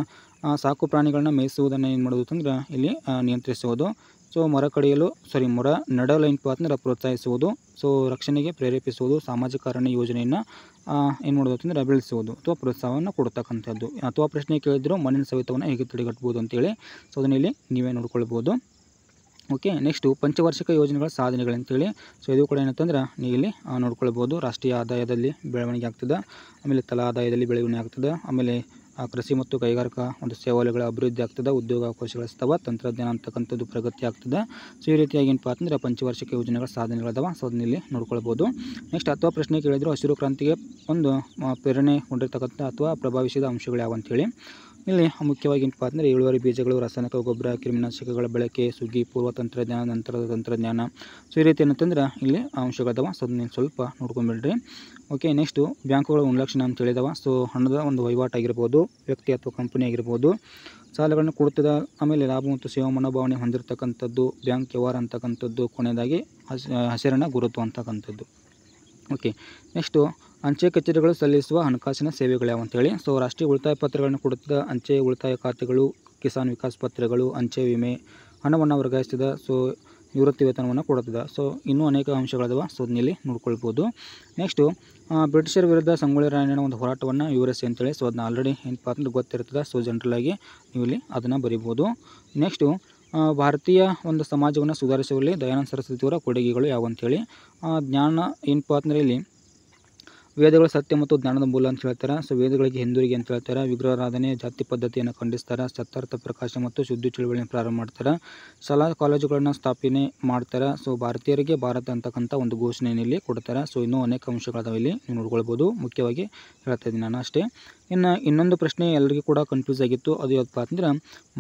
ಸಾಕು ಪ್ರಾಣಿಗಳನ್ನ ಮೇಯಿಸುವುದನ್ನು ಏನು ಮಾಡೋದು ಅಂತಂದ್ರೆ ಇಲ್ಲಿ ನಿಯಂತ್ರಿಸುವುದು. ಸೊ ಮರ ನೆಡಲು ಏನಪ್ಪ ಅಂತಂದ್ರೆ ಪ್ರೋತ್ಸಾಹಿಸುವುದು. ಸೊ ರಕ್ಷಣೆಗೆ ಪ್ರೇರೇಪಿಸುವುದು, ಸಾಮಾಜಿಕ ಅರಣ್ಯ ಯೋಜನೆಯನ್ನು ಏನು ಮಾಡೋದು ಅಂತಂದರೆ ಬೆಳೆಸುವುದು ಅಥವಾ ಪ್ರೋತ್ಸಾಹವನ್ನು ಕೊಡ್ತಕ್ಕಂಥದ್ದು. ಅಥವಾ ಪ್ರಶ್ನೆ ಕೇಳಿದ್ರು, ಮಣ್ಣಿನ ಸವೆತವನ್ನು ಹೇಗೆ ತಡೆಗಟ್ಟಬಹುದು ಅಂತೇಳಿ. ಸೊ ಅದನ್ನು ಇಲ್ಲಿ ನೀವೇ ನೋಡ್ಕೊಳ್ಬೋದು. ಓಕೆ, ನೆಕ್ಸ್ಟು ಪಂಚವಾರ್ಷಿಕ ಯೋಜನೆಗಳ ಸಾಧನೆಗಳಂತೇಳಿ. ಸೊ ಇದು ಕೂಡ ಏನಂತಂದ್ರೆ ನೀವು ಇಲ್ಲಿ ನೋಡ್ಕೊಳ್ಬೋದು. ರಾಷ್ಟ್ರೀಯ ಆದಾಯದಲ್ಲಿ ಬೆಳವಣಿಗೆ ಆಗ್ತದೆ, ಆಮೇಲೆ ತಲಾ ಆದಾಯದಲ್ಲಿ ಬೆಳವಣಿಗೆ ಆಗ್ತದೆ, ಆಮೇಲೆ ಕೃಷಿ ಮತ್ತು ಕೈಗಾರಿಕಾ ಒಂದು ಸೇವಲೆಗಳ ಅಭಿವೃದ್ಧಿ ಆಗ್ತದೆ, ಉದ್ಯೋಗಾವಕಾಶಗಳು ಇರ್ತಾವೆ, ತಂತ್ರಜ್ಞಾನ ಅಂತಕ್ಕಂಥದ್ದು ಪ್ರಗತಿ ಆಗ್ತದೆ. ಸೊ ಈ ರೀತಿಯಾಗಿ ಏನಪ್ಪ ಅಂತಂದ್ರೆ ಪಂಚವಾರ್ಷಿಕ ಯೋಜನೆಗಳ ಸಾಧನೆಗಳದಾವ. ಸೊ ಅದನ್ನ ಇಲ್ಲಿ ನೋಡ್ಕೊಳ್ಬೋದು. ನೆಕ್ಸ್ಟ್ ಅಥವಾ ಪ್ರಶ್ನೆ ಕೇಳಿದ್ರು, ಹಸಿರು ಕ್ರಾಂತಿಗೆ ಒಂದು ಪ್ರೇರಣೆ ಹೊಂದಿರತಕ್ಕಂಥ ಅಥವಾ ಪ್ರಭಾವಿಸಿದ ಅಂಶಗಳು ಯಾವ ಅಂತೇಳಿ. ಇಲ್ಲಿ ಮುಖ್ಯವಾಗಿ ಏನಪ್ಪ ಅಂದರೆ ಇಳುವರಿ ಬೀಜಗಳು, ರಾಸಾಯನಿಕ ಗೊಬ್ಬರ, ಕ್ರಿಮಿನಾಶಕಗಳ ಬಳಕೆ, ಸುಗ್ಗಿ ಪೂರ್ವ ತಂತ್ರಜ್ಞಾನ, ನಂತರದ ತಂತ್ರಜ್ಞಾನ. ಸೊ ಈ ರೀತಿ ಏನಂತಂದ್ರೆ ಇಲ್ಲಿ ಅಂಶಗಳದಾವ. ಸೊ ಅದನ್ನ ಸ್ವಲ್ಪ ನೋಡ್ಕೊಂಡ್ಬಿಡ್ರಿ. ಓಕೆ, ನೆಕ್ಸ್ಟು ಬ್ಯಾಂಕುಗಳ ಗುಣಲಕ್ಷಣ ಅಂತ ಹೇಳಿದಾವ. ಸೊ ಹಣದ ಒಂದು ವಹಿವಾಟು ಆಗಿರ್ಬೋದು, ವ್ಯಕ್ತಿ ಅಥವಾ ಕಂಪನಿ ಆಗಿರ್ಬೋದು, ಸಾಲಗಳನ್ನು ಕೊಡ್ತದ, ಆಮೇಲೆ ಲಾಭ ಮತ್ತು ಸೇವಾ ಮನೋಭಾವನೆ ಹೊಂದಿರತಕ್ಕಂಥದ್ದು, ಬ್ಯಾಂಕ್ ವ್ಯವಹಾರ ಅಂತಕ್ಕಂಥದ್ದು, ಕೊನೆಯದಾಗಿ ಹಸಿರನ ಗುರುತು ಅಂತಕ್ಕಂಥದ್ದು. ಓಕೆ, ನೆಕ್ಸ್ಟು ಅಂಚೆ ಕಚೇರಿಗಳು ಸಲ್ಲಿಸುವ ಹಣಕಾಸಿನ ಸೇವೆಗಳು ಯಾವ ಅಂತೇಳಿ. ಸೊ ರಾಷ್ಟ್ರೀಯ ಉಳಿತಾಯ ಪತ್ರಗಳನ್ನು ಕೊಡುತ್ತಿದ್ದ ಅಂಚೆ ಉಳಿತಾಯ ಖಾತೆಗಳು, ಕಿಸಾನ್ ವಿಕಾಸ್ ಪತ್ರಗಳು, ಅಂಚೆ ವಿಮೆ, ಹಣವನ್ನು ವರ್ಗಾಯಿಸಿದ, ಸೊ ನಿವೃತ್ತಿ ವೇತನವನ್ನು ಕೊಡುತ್ತದೆ. ಸೊ ಇನ್ನೂ ಅನೇಕ ಅಂಶಗಳದಾವ. ಸೊ ಅದನ್ನಿಲ್ಲಿ ನೋಡ್ಕೊಳ್ಬೋದು. ನೆಕ್ಸ್ಟು ಬ್ರಿಟಿಷರ ವಿರುದ್ಧ ಸಂಗೊಳ್ಳಿ ರಾಯಣ್ಣನ ಒಂದು ಹೋರಾಟವನ್ನು ವಿವರಿಸಿ ಅಂತೇಳಿ. ಸೊ ಅದನ್ನ ಆಲ್ರೆಡಿ ಏನಪ್ಪ ಅಂದ್ರೆ ಗೊತ್ತಿರ್ತದೆ. ಸೊ ಜನರಲಾಗಿ ನೀವು ಇಲ್ಲಿ ಅದನ್ನು ಬರಿಬೋದು. ನೆಕ್ಸ್ಟು ಭಾರತೀಯ ಒಂದು ಸಮಾಜವನ್ನು ಸುಧಾರಿಸುವಲ್ಲಿ ದಯಾನಂದ ಸರಸ್ವತಿಯವರ ಕೊಡುಗೆಗಳು ಯಾವ ಅಂತೇಳಿ. ಜ್ಞಾನ ಏನಪ್ಪ ಅಂದರೆ ಇಲ್ಲಿ ವೇದಗಳು ಸತ್ಯ ಮತ್ತು ಜ್ಞಾನದ ಮೂಲ ಅಂತ ಹೇಳ್ತಾರೆ. ಸೊ ವೇದಗಳಿಗೆ ಹಿಂದಿರುಗಿ ಅಂತ ಹೇಳ್ತಾರೆ. ವಿಗ್ರಹಾರಾಧನೆ, ಜಾತಿ ಪದ್ಧತಿಯನ್ನು ಖಂಡಿಸ್ತಾರೆ. ಸತ್ಯಾರ್ಥ ಪ್ರಕಾಶ ಮತ್ತು ಶುದ್ಧ ಚಳುವಳಿಯನ್ನು ಪ್ರಾರಂಭ ಮಾಡ್ತಾರೆ. ಶಾಲಾ ಕಾಲೇಜುಗಳನ್ನು ಸ್ಥಾಪನೆ ಮಾಡ್ತಾರೆ. ಸೊ ಭಾರತೀಯರಿಗೆ ಭಾರತ ಅಂತಕ್ಕಂಥ ಒಂದು ಘೋಷಣೆಯಲ್ಲಿ ಕೊಡ್ತಾರೆ. ಸೊ ಇನ್ನೂ ಅನೇಕ ಅಂಶಗಳದಾವೆ, ಇಲ್ಲಿ ನೀವು ನೋಡ್ಕೊಳ್ಬೋದು. ಮುಖ್ಯವಾಗಿ ಹೇಳ್ತಾ ಇದ್ದೀನಿ ನಾನು ಅಷ್ಟೇ. ಇನ್ನು ಇನ್ನೊಂದು ಪ್ರಶ್ನೆ ಎಲ್ಲರಿಗೂ ಕೂಡ ಕನ್ಫ್ಯೂಸ್ ಆಗಿತ್ತು. ಅದು ಯಾವಪ್ಪ ಅಂತಂದ್ರೆ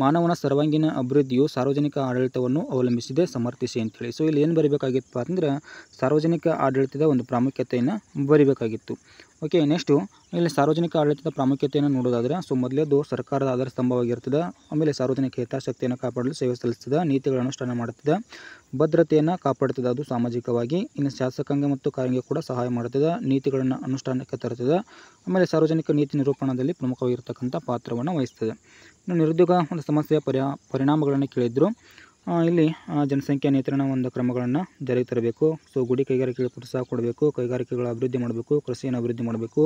ಮಾನವನ ಸರ್ವಾಂಗೀಣ ಅಭಿವೃದ್ಧಿಯು ಸಾರ್ವಜನಿಕ ಆಡಳಿತವನ್ನು ಅವಲಂಬಿಸಿದೆ, ಸಮರ್ಥಿಸಿ ಅಂತೇಳಿ. ಸೊ ಇಲ್ಲಿ ಏನು ಬರೀಬೇಕಾಗಿತ್ತಪ್ಪ ಅಂತಂದ್ರೆ ಸಾರ್ವಜನಿಕ ಆಡಳಿತದ ಒಂದು ಪ್ರಾಮುಖ್ಯತೆಯನ್ನು ಬರಿಬೇಕಾಗಿತ್ತು. ಓಕೆ, ನೆಕ್ಸ್ಟು ಇಲ್ಲಿ ಸಾರ್ವಜನಿಕ ಆಡಳಿತದ ಪ್ರಾಮುಖ್ಯತೆಯನ್ನು ನೋಡೋದಾದರೆ, ಸೊ ಮೊದಲೇದು ಸರ್ಕಾರದ ಆಧಾರ ಸ್ತಂಭವಾಗಿರ್ತದೆ. ಆಮೇಲೆ ಸಾರ್ವಜನಿಕ ಹಿತಾಸಕ್ತಿಯನ್ನು ಕಾಪಾಡಲು ಸೇವೆ ಸಲ್ಲಿಸ್ತದೆ, ನೀತಿಗಳ ಅನುಷ್ಠಾನ ಮಾಡುತ್ತದೆ, ಭದ್ರತೆಯನ್ನು ಕಾಪಾಡುತ್ತದೆ, ಅದು ಸಾಮಾಜಿಕವಾಗಿ. ಇನ್ನು ಶಾಸಕಾಂಗ ಮತ್ತು ಕಾರ್ಯಾಂಗ ಕೂಡ ಸಹಾಯ ಮಾಡುತ್ತದೆ, ನೀತಿಗಳನ್ನು ಅನುಷ್ಠಾನಕ್ಕೆ ತರುತ್ತದೆ, ಆಮೇಲೆ ಸಾರ್ವಜನಿಕ ನೀತಿ ನಿರೂಪಣದಲ್ಲಿ ಪ್ರಮುಖವಾಗಿರ್ತಕ್ಕಂಥ ಪಾತ್ರವನ್ನು ವಹಿಸ್ತದೆ. ಇನ್ನು ನಿರುದ್ಯೋಗ ಒಂದು ಸಮಸ್ಯೆಯ ಪರಿಣಾಮಗಳನ್ನು ಕೇಳಿದ್ರು. ಇಲ್ಲಿ ಜನಸಂಖ್ಯಾ ನಿಯಂತ್ರಣ ಒಂದು ಕ್ರಮಗಳನ್ನು ಜಾರಿಗೆ ತರಬೇಕು. ಸೊ ಗುಡಿ ಕೈಗಾರಿಕೆಗಳಿಗೆ ಪ್ರೋತ್ಸಾಹ ಕೊಡಬೇಕು, ಕೈಗಾರಿಕೆಗಳ ಅಭಿವೃದ್ಧಿ ಮಾಡಬೇಕು, ಕೃಷಿಯನ್ನು ಅಭಿವೃದ್ಧಿ ಮಾಡಬೇಕು,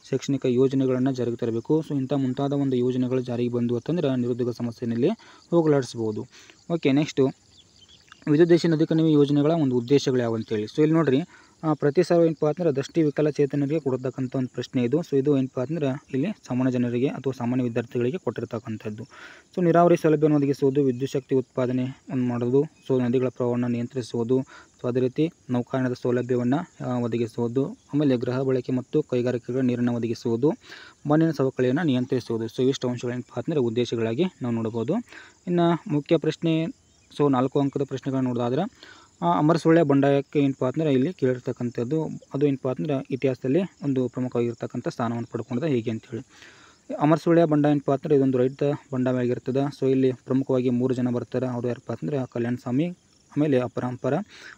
ಶೈಕ್ಷಣಿಕ ಯೋಜನೆಗಳನ್ನು ಜಾರಿಗೆ ತರಬೇಕು. ಸೊ ಇಂಥ ಮುಂತಾದ ಒಂದು ಯೋಜನೆಗಳು ಜಾರಿಗೆ ಬಂದು ಅಂತಂದ್ರೆ ನಿರುದ್ಯೋಗ ಸಮಸ್ಯೆಯಲ್ಲಿ ಹೋಗಲಾಡಿಸ್ಬೋದು. ಓಕೆ, ನೆಕ್ಸ್ಟು ವಿದ್ಯುದ್ದೇಶ ನದಿ ಕಣಿವೆ ಯೋಜನೆಗಳ ಒಂದು ಉದ್ದೇಶಗಳು ಯಾವ ಅಂತೇಳಿ. ಸೊ ಇಲ್ಲಿ ನೋಡಿರಿ, ಪ್ರತಿ ಸಾರಿ ಏನಪ್ಪ ಅಂದ್ರೆ ದೃಷ್ಟಿ ವಿಕಲಚೇತನರಿಗೆ ಕೊಡತಕ್ಕಂಥ ಒಂದು ಪ್ರಶ್ನೆ ಇದು. ಸೊ ಇದು ಏನಪ್ಪ ಅಂದ್ರೆ ಇಲ್ಲಿ ಸಾಮಾನ್ಯ ಜನರಿಗೆ ಅಥವಾ ಸಾಮಾನ್ಯ ವಿದ್ಯಾರ್ಥಿಗಳಿಗೆ ಕೊಟ್ಟಿರ್ತಕ್ಕಂಥದ್ದು. ಸೊ ನೀರಾವರಿ ಸೌಲಭ್ಯವನ್ನು ಒದಗಿಸುವುದು, ವಿದ್ಯುತ್ ಶಕ್ತಿ ಉತ್ಪಾದನೆ ಮಾಡೋದು, ಸೊ ನದಿಗಳ ಪ್ರವಾಹವನ್ನು ನಿಯಂತ್ರಿಸುವುದು, ಸೊ ಅದೇ ರೀತಿ ನೌಕಾಯಾನದ ಸೌಲಭ್ಯವನ್ನು ಒದಗಿಸುವುದು, ಆಮೇಲೆ ಗೃಹ ಬಳಕೆ ಮತ್ತು ಕೈಗಾರಿಕೆಗಳ ನೀರನ್ನು ಒದಗಿಸುವುದು, ಮಣ್ಣಿನ ಸವಕಳಿಯನ್ನು ನಿಯಂತ್ರಿಸುವುದು. ಸೊ ಇಷ್ಟು ಅಂಶಗಳೇನಪ್ಪ ಅಂದರೆ ಉದ್ದೇಶಗಳಾಗಿ ನಾವು ನೋಡ್ಬೋದು. ಇನ್ನು ಮುಖ್ಯ ಪ್ರಶ್ನೆ, ಸೊ 4 ಅಂಕದ ಪ್ರಶ್ನೆಗಳನ್ನು ನೋಡೋದಾದ್ರೆ ಅಮರಸುಳ್ಯ ಬಂಡಾಯಕ್ಕೆ ಏನಪ್ಪ ಅಂದ್ರೆ ಇಲ್ಲಿ ಕೇಳಿರ್ತಕ್ಕಂಥದ್ದು, ಅದು ಏನಪ್ಪ ಅಂದ್ರೆ ಇತಿಹಾಸದಲ್ಲಿ ಒಂದು ಪ್ರಮುಖವಾಗಿರ್ತಕ್ಕಂಥ ಸ್ಥಾನವನ್ನು ಪಡ್ಕೊಂಡಿದೆ ಹೇಗೆ ಅಂತೇಳಿ. ಅಮರಸುಳ್ಯ ಬಂಡಾಯ ಏನಪ್ಪ ಅಂದ್ರೆ ಇದೊಂದು ರೈತ ಬಂಡಾಯವಾಗಿರ್ತದೆ. ಸೊ ಇಲ್ಲಿ ಪ್ರಮುಖವಾಗಿ 3 ಜನ ಬರ್ತಾರೆ. ಅವರು ಯಾರಪ್ಪ ಅಂದ್ರೆ ಕಲ್ಯಾಣ ಸ್ವಾಮಿ, ಆಮೇಲೆ ಅಪರಾಂಪರ,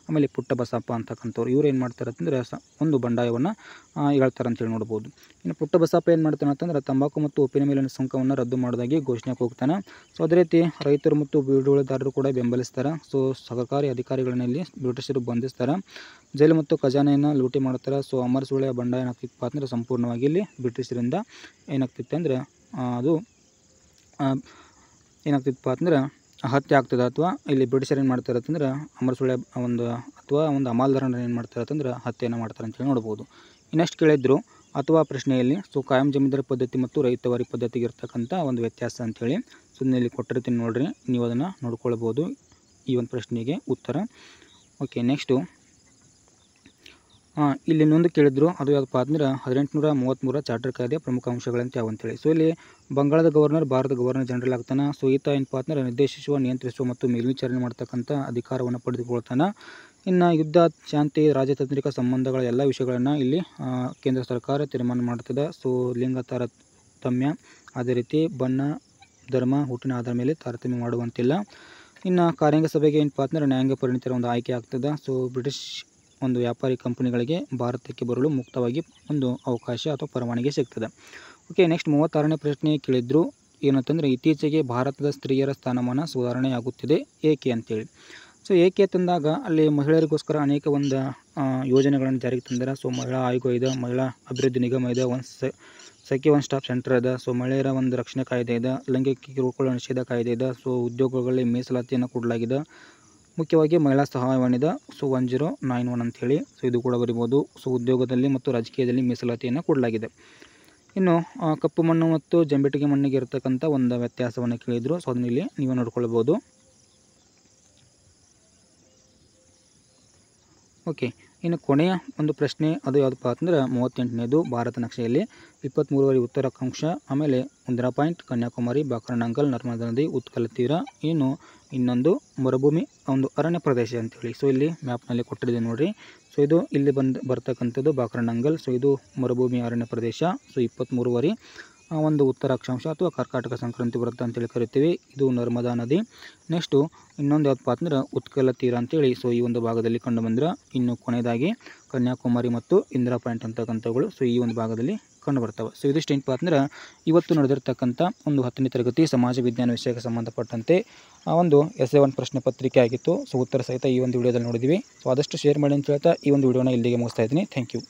ಆಮೇಲೆ ಪುಟ್ಟ ಬಸಪ್ಪ ಅಂತಕ್ಕಂಥವ್ರು. ಇವ್ರು ಏನು ಮಾಡ್ತಾರೆ ಅಂತಂದರೆ ಒಂದು ಬಂಡಾಯವನ್ನು ಹೇಳ್ತಾರೆ ಅಂತೇಳಿ ನೋಡ್ಬೋದು. ಇನ್ನು ಪುಟ್ಟ ಬಸಪ್ಪ ಏನು ಮಾಡ್ತಾನೆ ಅಂತಂದ್ರೆ ತಂಬಾಕು ಮತ್ತು ಉಪ್ಪಿನ ಮೇಲಿನ ಸುಂಕವನ್ನು ರದ್ದು ಮಾಡೋದಾಗಿ ಘೋಷಣೆಗೆ ಹೋಗ್ತಾನೆ. ಸೊ ಅದೇ ರೀತಿ ರೈತರು ಮತ್ತು ಬಿಡುಗಡೆದಾರರು ಕೂಡ ಬೆಂಬಲಿಸ್ತಾರೆ. ಸೊ ಸರ್ಕಾರಿ ಅಧಿಕಾರಿಗಳನ್ನಲ್ಲಿ ಬ್ರಿಟಿಷರು ಬಂಧಿಸ್ತಾರೆ, ಜೈಲು ಮತ್ತು ಖಜಾನೆಯನ್ನು ಲೂಟಿ ಮಾಡ್ತಾರೆ. ಸೊ ಅಮರಸುಳ್ಯ ಬಂಡಾಯ ಏನಾಗ್ತಿತ್ತಪ್ಪ ಅಂದರೆ ಸಂಪೂರ್ಣವಾಗಿ ಇಲ್ಲಿ ಬ್ರಿಟಿಷರಿಂದ ಏನಾಗ್ತಿತ್ತು ಅಂದರೆ ಅದು ಏನಾಗ್ತಿತ್ತಪ್ಪ ಅಂದರೆ ಹತ್ಯೆ ಆಗ್ತದೆ. ಅಥವಾ ಇಲ್ಲಿ ಬ್ರಿಟಿಷರು ಏನು ಮಾಡ್ತಾರೆ ಅಂತಂದ್ರೆ ಅಮರಸುಳ್ಯ ಒಂದು ಅಥವಾ ಒಂದು ಅಮಾಲ್ದಾರನ ಏನು ಮಾಡ್ತಾರೆ ಅಂತಂದ್ರೆ ಹತ್ಯೆಯನ್ನು ಮಾಡ್ತಾರೆ ಅಂತೇಳಿ ನೋಡ್ಬೋದು. ಇನ್ನಷ್ಟು ಕೇಳಿದ್ರು ಅಥವಾ ಪ್ರಶ್ನೆಯಲ್ಲಿ, ಸೊ ಕಾಯಂ ಜಮೀನ್ದಾರಿ ಪದ್ಧತಿ ಮತ್ತು ರೈತವಾರಿ ಪದ್ಧತಿಗೆ ಇರ್ತಕ್ಕಂಥ ಒಂದು ವ್ಯತ್ಯಾಸ ಅಂಥೇಳಿ. ಸೊ ಇಲ್ಲಿ ಕೊಟ್ಟಿರ್ತೀನಿ ನೋಡಿರಿ, ನೀವು ಅದನ್ನು ನೋಡ್ಕೊಳ್ಬೋದು ಈ ಒಂದು ಪ್ರಶ್ನೆಗೆ ಉತ್ತರ. ಓಕೆ, ನೆಕ್ಸ್ಟು ಇಲ್ಲಿ ಇನ್ನೊಂದು ಕೇಳಿದ್ರು, ಅದು ಯಾವುದಪ್ಪ ಅಂದ್ರೆ 1833 ಚಾರ್ಟರ್ ಕಾಯ್ದೆಯ ಪ್ರಮುಖ ಅಂಶಗಳಂತ ಯಾವ ಅಂತೇಳಿ. ಸೊ ಇಲ್ಲಿ ಬಂಗಾಳದ ಗವರ್ನರ್ ಭಾರತದ ಗವರ್ನರ್ ಜನರಲ್ ಆಗ್ತಾನೆ. ಸೊ ಈತ ಏನಪ್ಪ ಅಂದ್ರೆ ನಿರ್ದೇಶಿಸುವ, ನಿಯಂತ್ರಿಸುವ ಮತ್ತು ಮೇಲ್ವಿಚಾರಣೆ ಮಾಡ್ತಕ್ಕಂಥ ಅಧಿಕಾರವನ್ನು ಪಡೆದುಕೊಳ್ತಾನೆ. ಇನ್ನು ಯುದ್ಧ, ಶಾಂತಿ, ರಾಜತಾಂತ್ರಿಕ ಸಂಬಂಧಗಳ ಎಲ್ಲ ವಿಷಯಗಳನ್ನು ಇಲ್ಲಿ ಕೇಂದ್ರ ಸರ್ಕಾರ ತೀರ್ಮಾನ ಮಾಡ್ತದೆ. ಸೊ ಲಿಂಗ ತಾರತಮ್ಯ, ಅದೇ ರೀತಿ ಬಣ್ಣ, ಧರ್ಮ, ಹುಟ್ಟಿನ ಆಧಾರ ಮೇಲೆ ತಾರತಮ್ಯ ಮಾಡುವಂತಿಲ್ಲ. ಇನ್ನು ಕಾರ್ಯಾಂಗ ಸಭೆಗೆ ಏನಪ್ಪ ಅಂದ್ರೆ ನ್ಯಾಯಾಂಗ ಪರಿಣಿತರ ಒಂದು ಆಯ್ಕೆ ಆಗ್ತದೆ. ಸೊ ಬ್ರಿಟಿಷ್ ಒಂದು ವ್ಯಾಪಾರಿ ಕಂಪನಿಗಳಿಗೆ ಭಾರತಕ್ಕೆ ಬರಲು ಮುಕ್ತವಾಗಿ ಒಂದು ಅವಕಾಶ ಅಥವಾ ಪರವಾನಗಿ ಸಿಗ್ತದೆ. ಓಕೆ, ನೆಕ್ಸ್ಟ್ 36ನೇ ಪ್ರಶ್ನೆ ಕೇಳಿದ್ರು, ಏನಂತಂದರೆ ಇತ್ತೀಚೆಗೆ ಭಾರತದ ಸ್ತ್ರೀಯರ ಸ್ಥಾನಮಾನ ಸುಧಾರಣೆಯಾಗುತ್ತಿದೆ ಏಕೆ ಅಂತೇಳಿ. ಸೊ ಏಕೆ ತಂದಾಗ ಅಲ್ಲಿ ಮಹಿಳೆಯರಿಗೋಸ್ಕರ ಅನೇಕ ಒಂದು ಯೋಜನೆಗಳನ್ನು ಜಾರಿಗೆ ತಂದಾರೆ. ಸೊ ಮಹಿಳಾ ಆಯೋಗ ಇದೆ, ಮಹಿಳಾ ಅಭಿವೃದ್ಧಿ ನಿಗಮ ಇದೆ, ಸಖಿ ಒನ್ ಸ್ಟಾಪ್ ಸೆಂಟರ್ ಇದೆ. ಸೊ ಮಹಿಳೆಯರ ಒಂದು ರಕ್ಷಣೆ ಕಾಯ್ದೆ ಇದೆ, ಲೈಂಗಿಕ ಕಿರುಕುಳ ನಿಷೇಧ ಕಾಯ್ದೆ ಇದೆ. ಸೊ ಉದ್ಯೋಗಗಳಲ್ಲಿ ಮೀಸಲಾತಿಯನ್ನು ಕೊಡಲಾಗಿದೆ. ಮುಖ್ಯವಾಗಿ ಮಹಿಳಾ ಸಹಾಯವಾಣಿದ 1091 ಅಂಥೇಳಿ. ಸೊ ಇದು ಕೂಡ ಬರಿಬೋದು. ಸೊ ಉದ್ಯೋಗದಲ್ಲಿ ಮತ್ತು ರಾಜಕೀಯದಲ್ಲಿ ಮೀಸಲಾತಿಯನ್ನು ಕೊಡಲಾಗಿದೆ. ಇನ್ನು ಕಪ್ಪು ಮಣ್ಣು ಮತ್ತು ಜಂಬಿಟ್ಟಿಗೆ ಮಣ್ಣಿಗೆ ಇರತಕ್ಕಂಥ ಒಂದು ವ್ಯತ್ಯಾಸವನ್ನು ಕೇಳಿದರು. ಸೊ ಅದನ್ನ ಇಲ್ಲಿ ನೀವು ನೋಡ್ಕೊಳ್ಬೋದು. ಓಕೆ, ಇನ್ನು ಕೊನೆಯ ಒಂದು ಪ್ರಶ್ನೆ ಅದು ಯಾವುದಪ್ಪ ಅಂತಂದ್ರೆ 38ನೇದು. ಭಾರತ ನಕ್ಷೆಯಲ್ಲಿ 23 ಉತ್ತರ ಅಕ್ಷಾಂಶ, ಆಮೇಲೆ 1 ಪಾಯಿಂಟ್ ಕನ್ಯಾಕುಮಾರಿ, ಬಾಕ್ರಾನಂಗಲ್, ನರ್ಮದಾ ನದಿ, ಉತ್ಕಲ ತೀರ, ಇನ್ನು ಇನ್ನೊಂದು ಮರುಭೂಮಿ ಒಂದು ಅರಣ್ಯ ಪ್ರದೇಶ ಅಂತೇಳಿ. ಸೊ ಇಲ್ಲಿ ಮ್ಯಾಪ್ನಲ್ಲಿ ಕೊಟ್ಟಿದೆ ನೋಡಿರಿ. ಸೊ ಇದು ಇಲ್ಲಿ ಬರ್ತಕ್ಕಂಥದ್ದು ಬಾಕ್ರಾನಂಗಲ್. ಸೊ ಇದು ಮರುಭೂಮಿ ಅರಣ್ಯ ಪ್ರದೇಶ. ಸೊ 23 ಒಂದು ಉತ್ತರ ಅಕ್ಷಾಂಶ ಅಥವಾ ಕರ್ಕಾಟಕ ಸಂಕ್ರಾಂತಿ ವೃತ್ತ ಅಂತೇಳಿ ಕರಿತೀವಿ. ಇದು ನರ್ಮದಾ ನದಿ. ನೆಕ್ಸ್ಟು ಇನ್ನೊಂದು ಯಾವುದಪ್ಪ ಅಂದ್ರೆ ಉತ್ಕಲ ತೀರ ಅಂತೇಳಿ. ಸೊ ಈ ಒಂದು ಭಾಗದಲ್ಲಿ ಕಂಡು ಬಂದ್ರೆ, ಇನ್ನು ಕೊನೆಯದಾಗಿ ಕನ್ಯಾಕುಮಾರಿ ಮತ್ತು ಇಂದಿರಾ ಪಾಯಿಂಟ್ ಅಂತಕ್ಕಂಥವುಗಳು ಸೊ ಈ ಒಂದು ಭಾಗದಲ್ಲಿ ಕಂಡು ಬರ್ತವೆ. ಸೊ ಇದಿಷ್ಟು ಏನಪ್ಪ ಅಂದ್ರೆ ಇವತ್ತು ನಡೆದಿರ್ತಕ್ಕಂಥ ಒಂದು 10ನೇ ತರಗತಿ ಸಮಾಜ ವಿಜ್ಞಾನ ವಿಷಯಕ್ಕೆ ಸಂಬಂಧಪಟ್ಟಂತೆ ಆ ಒಂದು essay 1 ಪ್ರಶ್ನೆ ಪತ್ರಿಕೆ ಆಗಿತ್ತು. ಸೊ ಉತ್ತರ ಸಹಿತ ಈ ಒಂದು ವಿಡಿಯೋದಲ್ಲಿ ನೋಡಿದ್ವಿ. ಸೊ ಆದಷ್ಟು ಶೇರ್ ಮಾಡಿ ಅಂತ ಹೇಳ್ತಾ ಈ ಒಂದು ವಿಡಿಯೋನ ಇಲ್ಲಿಗೆ ಮುಗಿಸ್ತಾ ಇದ್ದೀನಿ. Thank you.